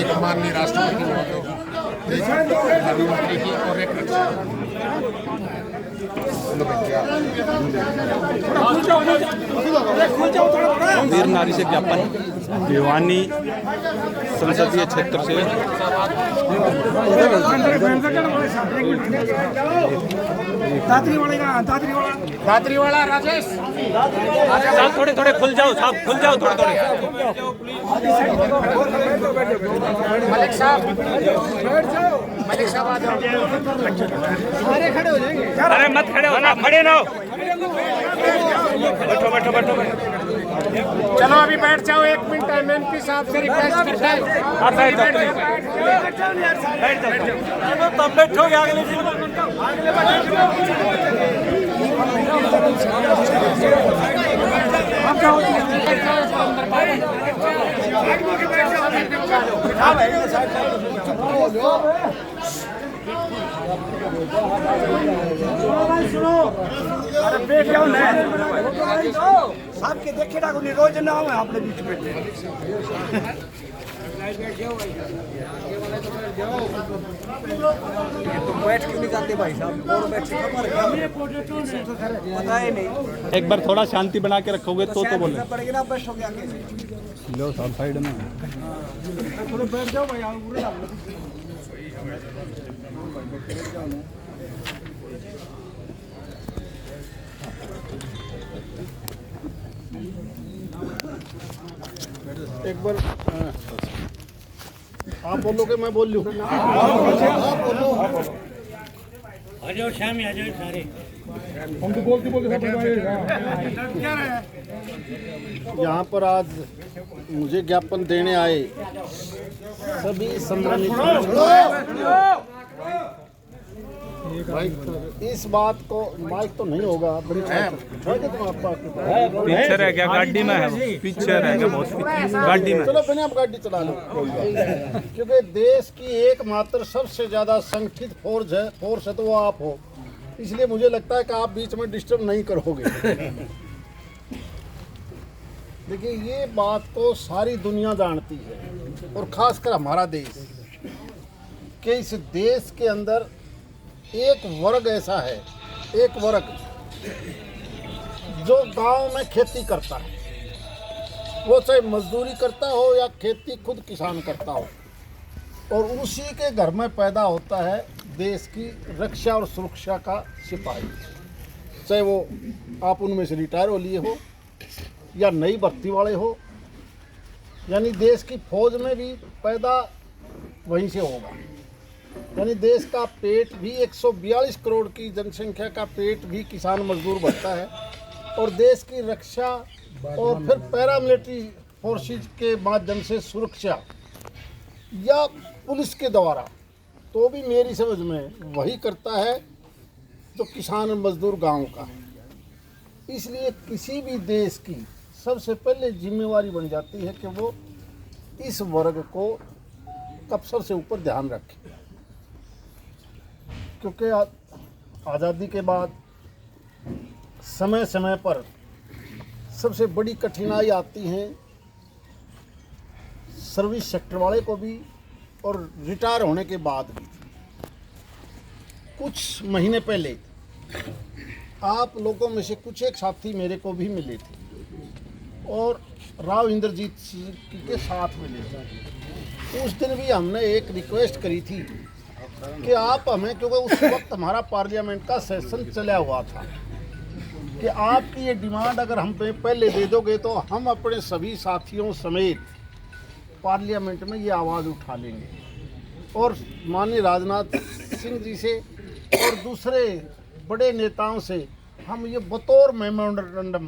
एक माननीय राष्ट्रपति प्रधानमंत्री की और एक वीर नारी से ज्ञापन भिवानी संसदीय क्षेत्र से दादरी वाला राजेश थोड़े थोड़े खुल जाओ साहब, खुल जाओ थोड़े थोड़े। मलिक साहब आ जाओ। सारे खड़े हो जाएंगे। अरे मत खड़े हो ना, खड़े ना हो। बैठो बैठो बैठो बैठो। चलो अभी बैठ जाओ, 1 मिनट एमएमपी साहब से रिक्वेस्ट करता है। आप बैठ जाओ, बैठ जाओ। तब बैठोगे अगले दिन। अरे बैठ जाओ ना साहब के देखे ना कोई रोज ना हो आपने बीच में तो बैठ क्यों नहीं जाते भाई साहब और बैठ से पता ही नहीं। एक बार थोड़ा शांति बना के रखोगे तो बोले पड़ेगा ना बैठोगे आगे लो सब साइड में। थोड़े बैठ जाओ भाई एक बार आप बोलोगे मैं बोल लूँ। यहाँ पर आज मुझे ज्ञापन देने आए सभी सम्मानित इस बात को माइक तो नहीं होगा बड़ी पीछे रह गया गाड़ी में है, पीछे रह गया बहुत गाड़ी में। चलो मैंने आप गाड़ी चला लो क्योंकि देश की एकमात्र सबसे ज्यादा संगठित फोर्स है तो वो आप हो, इसलिए मुझे लगता है कि आप बीच में डिस्टर्ब नहीं करोगे। देखिए ये बात तो सारी दुनिया जानती है और खासकर हमारा देश कि इस देश के अंदर एक वर्ग ऐसा है, एक वर्ग जो गांव में खेती करता है, वो चाहे मजदूरी करता हो या खेती खुद किसान करता हो, और उसी के घर में पैदा होता है देश की रक्षा और सुरक्षा का सिपाही, चाहे वो आप उनमें से रिटायर हो लिए हो या नई भर्ती वाले हो, यानी देश की फौज में भी पैदा वहीं से होगा। यानी देश का पेट भी 142 करोड़ की जनसंख्या का पेट भी किसान मजदूर भरता है, और देश की रक्षा और फिर पैरामिलिट्री फोर्सेज के माध्यम से सुरक्षा या पुलिस के द्वारा तो भी मेरी समझ में वही करता है जो किसान और मजदूर गांव का है। इसलिए किसी भी देश की सबसे पहले जिम्मेवारी बन जाती है कि वो इस वर्ग को कब्सर से ऊपर ध्यान रखे, क्योंकि आज़ादी के बाद समय समय पर सबसे बड़ी कठिनाई आती है सर्विस सेक्टर वाले को भी और रिटायर होने के बाद भी। कुछ महीने पहले आप लोगों में से कुछ एक साथी मेरे को भी मिले थे और राव इंद्रजीत सिंह के साथ मिले थे। उस दिन भी हमने एक रिक्वेस्ट करी थी कि आप हमें, क्योंकि उस वक्त हमारा पार्लियामेंट का सेशन चला हुआ था, कि आपकी ये डिमांड अगर हम पे पहले दे दोगे तो हम अपने सभी साथियों समेत पार्लियामेंट में ये आवाज़ उठा लेंगे और माननीय राजनाथ सिंह जी से और दूसरे बड़े नेताओं से हम ये बतौर मेमोरेंडम,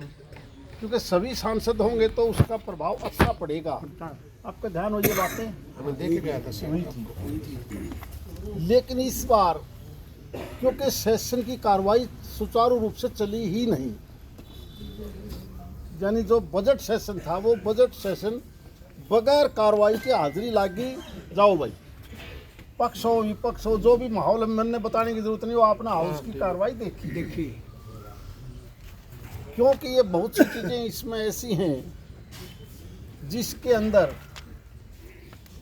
क्योंकि सभी सांसद होंगे तो उसका प्रभाव अच्छा पड़ेगा। आपका ध्यान हो ये बातें हमें देख गया था, लेकिन इस बार क्योंकि सेशन की कार्रवाई सुचारू रूप से चली ही नहीं, यानी जो बजट सेशन था वो बजट सेशन बगैर कार्रवाई के हाजिरी लागी जाओ भाई, पक्ष हो विपक्ष हो जो भी माहौल मैंने बताने की जरूरत नहीं, वो अपना हाउस की कार्रवाई देखी, क्योंकि ये बहुत सी चीज़ें इसमें ऐसी हैं जिसके अंदर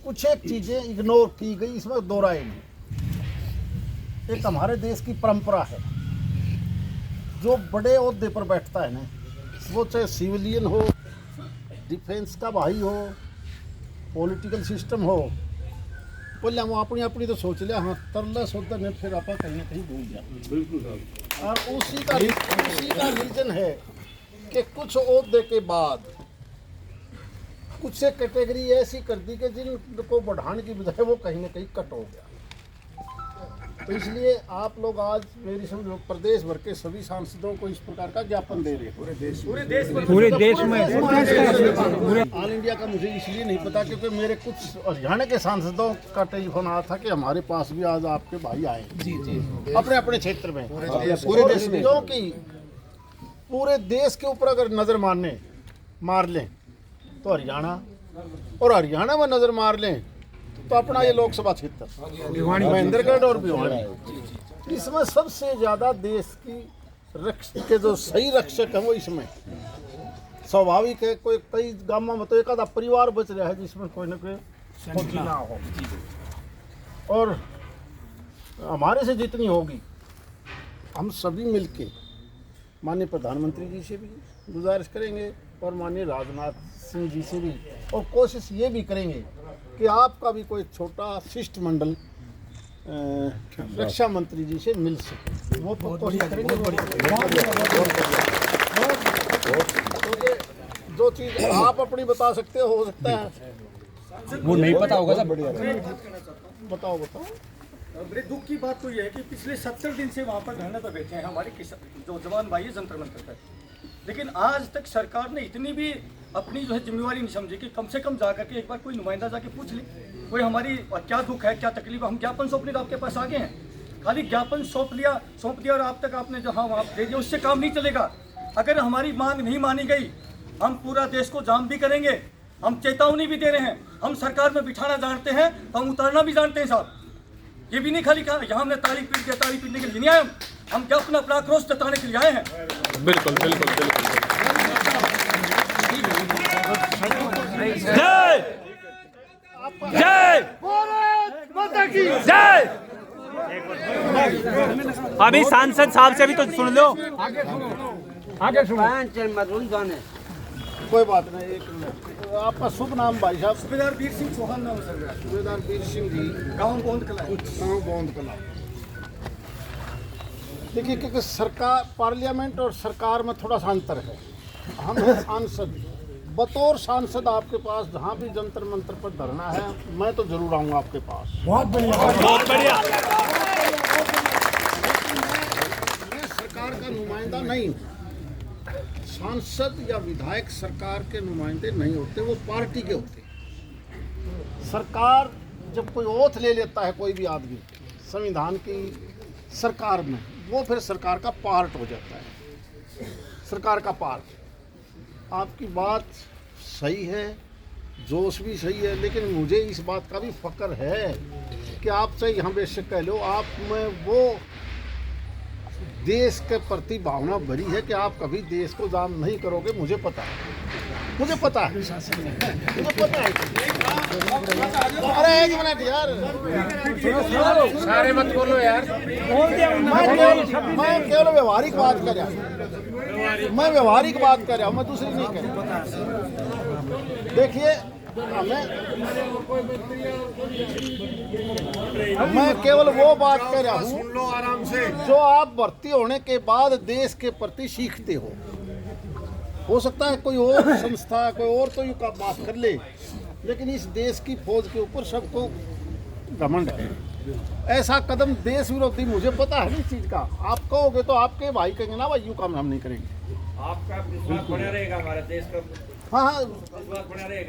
कुछ एक चीजें इग्नोर की गई, इसमें दो राय नहीं। एक हमारे देश की परंपरा है, जो बड़े ओहदे पर बैठता है ना, वो चाहे सिविलियन हो, डिफेंस का भाई हो, पॉलिटिकल सिस्टम हो, पहले वो अपनी अपनी तो सोच लिया, हाँ तरला सोचता नहीं, फिर आप कहीं ना कहीं भूल जाए। बिल्कुल। और उसी का रीजन है कि कुछ ओहदे के बाद कुछ एक कैटेगरी ऐसी कर दी कि जिनको बढ़ाने की बजाय वो कहीं ना कहीं कट हो गया। तो इसलिए आप लोग आज मेरी समझो प्रदेश भर के सभी सांसदों को इस प्रकार का ज्ञापन दे रहे हैं। पूरे देश में ऑल इंडिया का मुझे इसलिए नहीं पता क्योंकि मेरे कुछ हरियाणा के सांसदों का टेलीफोन आया था कि हमारे पास भी आज आपके भाई आए जी अपने अपने क्षेत्र में, पूरे देश में। क्योंकि पूरे देश के ऊपर अगर नजर मार लें तो हरियाणा, और हरियाणा में नजर मार लें तो अपना ये लोकसभा क्षेत्र महेंद्रगढ़ और भिवानी, इसमें सबसे ज्यादा देश की रक्षा के जो सही रक्षक है वो इसमें स्वाभाविक है। कोई कई गांवों में तो एक आधा परिवार बच रहा है जिसमें कोई ना कोई क्षति ना हो, और हमारे से जितनी होगी हम सभी मिलके माननीय प्रधानमंत्री जी से भी गुजारिश करेंगे और माननीय राजनाथ सिंह जी से भी, और कोशिश ये भी करेंगे कि आपका भी कोई छोटा शिष्टमंडल रक्षा मंत्री जी से मिल सके, वो कोशिश करेंगे। जो चीज़ आप अपनी बता सकते हो सकता है वो नहीं पता होगा सब। बताओ। बड़े दुख की बात तो यह है कि पिछले 70 दिन से वहाँ पर धरने पर बैठे हैं हमारे जो जवान भाई है जंतर मंतर पर, लेकिन आज तक सरकार ने इतनी भी अपनी जो है जिम्मेवारी नहीं समझी कि कम से कम जाकर के एक बार कोई नुमाइंदा जाके पूछ ले कोई हमारी क्या दुख है, क्या तकलीफ है। हम ज्ञापन सौंपने तो आपके पास आ गए हैं, खाली ज्ञापन सौंप दिया और आप तक आपने जो हाँ वहाँ दे दिया, उससे काम नहीं चलेगा। अगर हमारी मांग नहीं मानी गई हम पूरा देश को जाम भी करेंगे, हम चेतावनी भी दे रहे हैं। हम सरकार में बिठाना जानते हैं तो हम उतारना भी जानते हैं साहब। ये भी नहीं खाली कहा यहाँ हमने तारीख पीटने के लिए नहीं आए, हम क्या अपना आक्रोश जताने के लिए आए हैं। बिल्कुल बिल्कुल बिल्कुल। जय जय माता की जय। अभी सांसद साहब से भी तो सुन लो, आगे सुनो। कोई बात नहीं, एक मिनट। आपका शुभ नाम भाई साहब? सूबेदार वीर सिंह चौहान नाम है। सूबेदार वीर सिंह जी, गाँव गोंद कला। गाँव गोंद कला। देखिए, क्योंकि सरकार पार्लियामेंट और सरकार में थोड़ा सा अंतर है। हम हैं सांसद, बतौर सांसद आपके पास जहाँ भी जंतर मंतर पर धरना है मैं तो जरूर आऊँगा आपके पास। बहुत बढ़िया बहुत बढ़िया। मैं सरकार का नुमाइंदा नहीं हूँ, सांसद या विधायक सरकार के नुमाइंदे नहीं होते, वो पार्टी के होते। सरकार जब कोई ओथ ले लेता है कोई भी आदमी संविधान की सरकार में, वो फिर सरकार का पार्ट हो जाता है, सरकार का पार्ट। आपकी बात सही है, जोश भी सही है, लेकिन मुझे इस बात का भी फक्र है कि आप चाहे यहाँ बेशक कह लो, आप में वो देश के प्रति भावना भरी है कि आप कभी देश को जाम नहीं करोगे। मुझे पता है, मुझे पता है, मुझे पता है। अरे एक मिनट यार, सारे मत बोलो यार। मैं केवल व्यवहारिक बात कर रहा हूँ, मैं व्यवहारिक बात कर रहा हूँ, मैं दूसरी नहीं कर रहा। देखिए, मैं केवल वो बात कर रहा हूँ जो आप भर्ती होने के बाद देश के प्रति सीखते हो सकता है कोई और संस्था कोई और तो यू का बात कर ले, लेकिन इस देश की फौज के ऊपर सबको घमंड है। ऐसा कदम देश विरोधी, मुझे पता है इस चीज का। आप कहोगे तो आपके भाई कहेंगे ना भाई, यूँ काम हम नहीं करेंगे। आपका विश्वास बना रहेगा हमारे देश का। हाँ,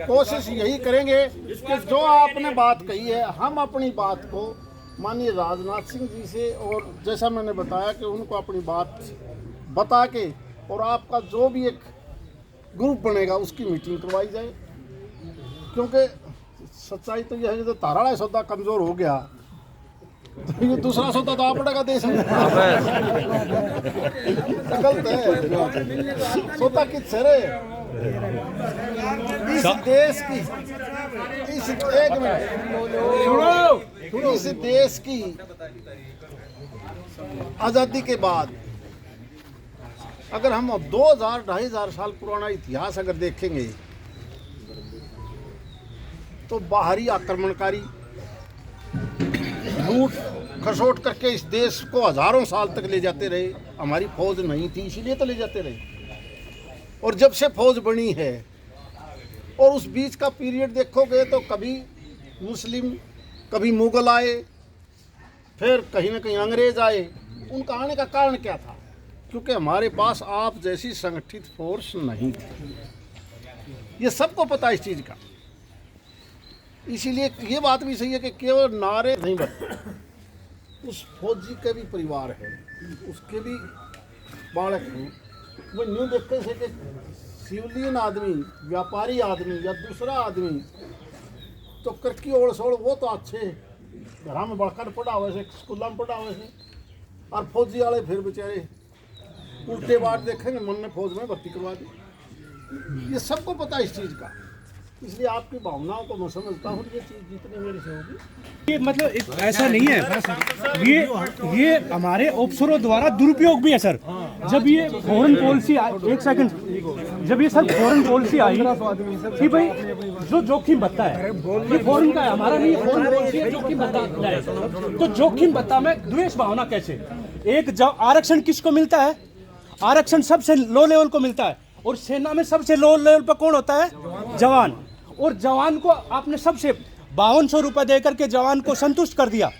कोशिश यही करेंगे कि जो आपने बात कही है, हम अपनी बात को माननीय राजनाथ सिंह जी से, और जैसा मैंने बताया कि उनको अपनी बात बता के, और आपका जो भी एक ग्रुप बनेगा उसकी मीटिंग करवाई जाए। क्योंकि सच्चाई तो यह है, जो ताराड़ा सौदा कमज़ोर हो गया तो ये दूसरा सौदा तो आप पड़ेगा देश में। गलत है, सौदा किस रे इस देश की इस देश की आज़ादी के बाद अगर हम 2000-2500 साल पुराना इतिहास अगर देखेंगे तो बाहरी आक्रमणकारी लूट खसोट करके इस देश को हजारों साल तक ले जाते रहे। हमारी फौज नहीं थी इसीलिए तो ले जाते रहे। और जब से फौज बनी है और उस बीच का पीरियड देखोगे तो कभी मुस्लिम कभी मुगल आए, फिर कहीं ना कहीं अंग्रेज आए। उनका आने का कारण क्या था? क्योंकि हमारे पास आप जैसी संगठित फोर्स नहीं थी। ये सबको पता है इस चीज़ का। इसीलिए ये बात भी सही है कि केवल नारे नहीं बनते। उस फौजी के भी परिवार है, उसके भी बालक हैं। वो न्यू देखते से कि सिविलियन आदमी, व्यापारी आदमी या दूसरा आदमी तो करकी ओढ़ सोड़ वो तो अच्छे घर में बढ़कर पढ़ा हुए से, स्कूल में पढ़ा हुए से, और फौजी वाले फिर बेचारे उल्टे बात देखेंगे, मन में फौज में भर्ती करवा दी। ये सबको पता है इस चीज़ का। इसलिए आपकी भावनाओं को मैं समझता हूँ। ये चीज़ जितनी मेरे से होगी, ये मतलब ऐसा नहीं है, ये हमारे अफसरों द्वारा दुरुपयोग भी है सर। जब ये फॉरेन पॉलिसी एक सेकंड, जब ये सर फॉरेन पॉलिसी आई कि भाई जो जोखिम भत्ता है ये फॉरेन का है, हमारा नहीं, फॉरेन पॉलिसी है, जोखिम भत्ता है। तो जोखिम भत्ता में द्वेष भावना कैसे? एक आरक्षण किसको मिलता है? आरक्षण सबसे लो लेवल को मिलता है, और सेना में सबसे लो लेवल पर कौन होता है? जवान। और जवान को आपने सबसे 5200 रुपये देकर के जवान को संतुष्ट कर दिया।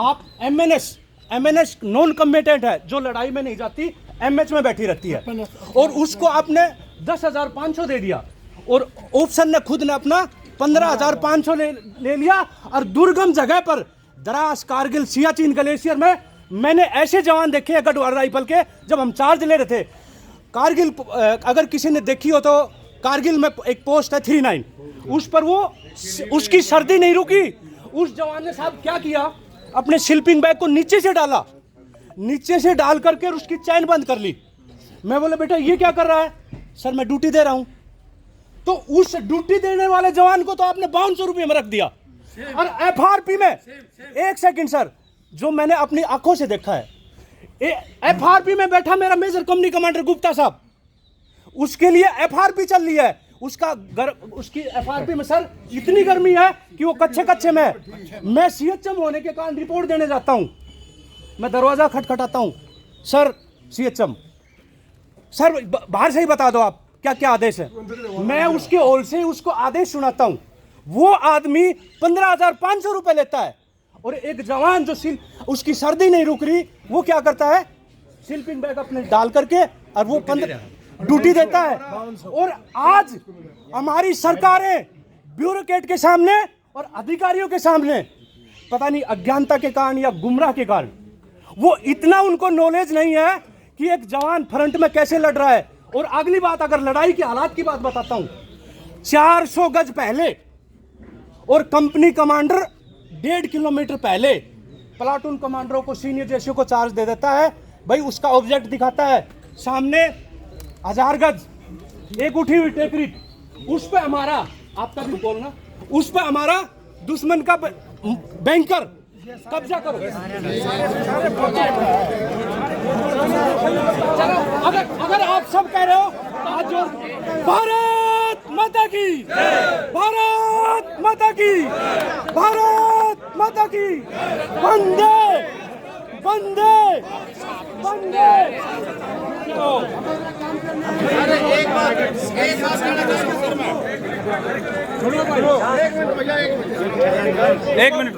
आप एमएनएस नॉन कम्बेटेंट है, जो लड़ाई में नहीं जाती, एमएच में बैठी रहती है, और उसको आपने 10,500 दे दिया। और ऑप्शन ने खुद ने अपना 15,500 ले लिया। और दुर्गम जगह पर द्रास, कारगिल, सियाचिन ग्लेशियर में मैंने ऐसे जवान देखे हैं गढ़वाल राइफल के, जब हम चार्ज ले रहे थे कारगिल, अगर किसी ने देखी हो तो कारगिल में एक पोस्ट है 39, उस पर वो उसकी सर्दी नहीं रुकी। उस जवान ने साहब क्या किया, अपने स्लीपिंग बैग को नीचे से डाला, नीचे से डाल करके उसकी चैन बंद कर ली। मैं बोला बेटा ये क्या कर रहा है? सर मैं ड्यूटी दे रहा हूं। तो उस ड्यूटी देने वाले जवान को तो आपने 5200 रुपये में रख दिया। और एफआरपी में, एक सेकंड सर, जो मैंने अपनी आंखों से देखा है, एफआरपी में बैठा मेरा मेजर कंपनी कमांडर गुप्ता साहब, उसके लिए एफआरपी चल रही है। उसकी एफआरपी में सर इतनी गर्मी है कि वो कच्चे में है। मैं सीएचएम होने के कारण रिपोर्ट देने जाता हूं, मैं दरवाजा खटखटाता हूं, सर सीएचएम सर बाहर से ही बता दो आप क्या क्या आदेश है। मैं उसके ओर से उसको आदेश सुनाता हूं। वो आदमी 15,500 रुपए लेता है, और एक जवान जो उसकी सर्दी नहीं रुक रही, वो क्या करता है? स्लीपिंग बैग अपने डाल करके और वो ड्यूटी देता है। और आज हमारी सरकारें ब्यूरोक्रेट के सामने और अधिकारियों के सामने, पता नहीं अज्ञानता के कारण या गुमराह के कारण, वो इतना उनको नॉलेज नहीं है कि एक जवान फ्रंट में कैसे लड़ रहा है। और अगली बात, अगर लड़ाई के हालात की बात बताता हूं, 400 गज पहले और कंपनी कमांडर 1.5 किलोमीटर पहले प्लाटून कमांडरों को, सीनियर जैसे को चार्ज दे देता है। भाई उसका ऑब्जेक्ट दिखाता है, सामने 1000 गज एक उठी हुई टेकरी, उस पे हमारा, आपका भी बोलना, उस पे हमारा दुश्मन का बैंकर कब्जा करो। अगर आप सब कह रहे हो तो आज जो भारत माता की, भारत माता की, भारत माता की, वंदे वंदे वंदे। अरे एक बात एक मिनट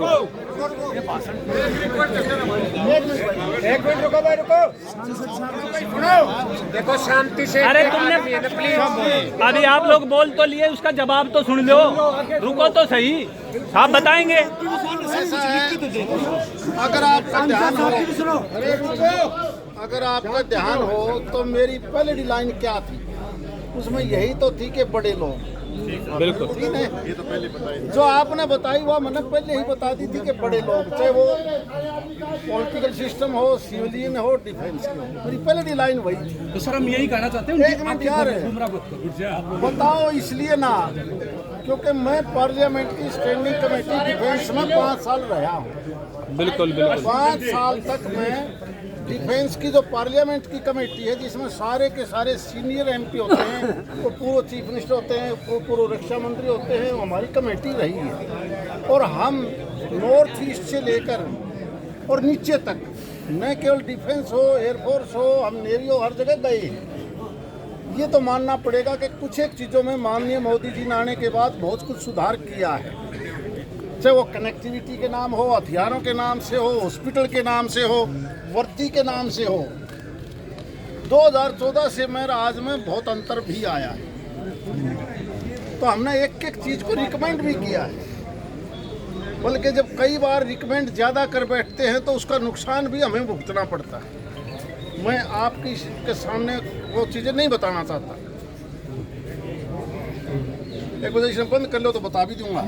रुको भाई, रुको। देखो शांति से, अरे तुमने प्लीज, अभी आप लोग बोल तो लिए, उसका जवाब तो सुन लो, रुको तो सही, आप बताएंगे। अगर आपका ध्यान हो, अगर आपका ध्यान हो तो मेरी पहली लाइन क्या थी? उसमें यही तो थी कि बड़े लोग बिल्कुल ठीक है, ये तो पहले बताई, जो आपने बताई वो मैंने पहले ही बता दी थी कि बड़े लोग, चाहे वो पॉलिटिकल सिस्टम हो, सिविलियन हो, डिफेंस की हो, मेरी पहले की लाइन वही थी। तो सर हम यही कहना चाहते हैं एक मिनट यार, बताओ इसलिए ना क्योंकि मैं पार्लियामेंट की स्टैंडिंग कमेटी डिफेंस में 5 साल रहा हूँ। बिल्कुल बिल्कुल 5 साल तक मैं डिफेंस की जो पार्लियामेंट की कमेटी है, जिसमें सारे के सारे सीनियर एमपी होते हैं, वो पूर्व चीफ मिनिस्टर होते हैं, वो पूर्व रक्षा मंत्री होते हैं, हमारी कमेटी रही है। और हम नॉर्थ ईस्ट से लेकर और नीचे तक, न केवल डिफेंस हो, एयरफोर्स हो, हम नेवी हो, हर जगह गए हैं। ये तो मानना पड़ेगा कि कुछ एक चीज़ों में माननीय मोदी जी ने आने के बाद बहुत कुछ सुधार किया है, चाहे वो कनेक्टिविटी के नाम हो, हथियारों के नाम से हो, हॉस्पिटल के नाम से हो, वर्दी के नाम से हो। 2014 से मेरा आज में बहुत अंतर भी आया है। तो हमने एक एक चीज़ को रिकमेंड भी किया है, बल्कि जब कई बार रिकमेंड ज़्यादा कर बैठते हैं तो उसका नुकसान भी हमें भुगतना पड़ता है। मैं आपकी के सामने वो चीज़ें नहीं बताना चाहता। एक वजह से बंद कर लो तो बता भी दूंगा।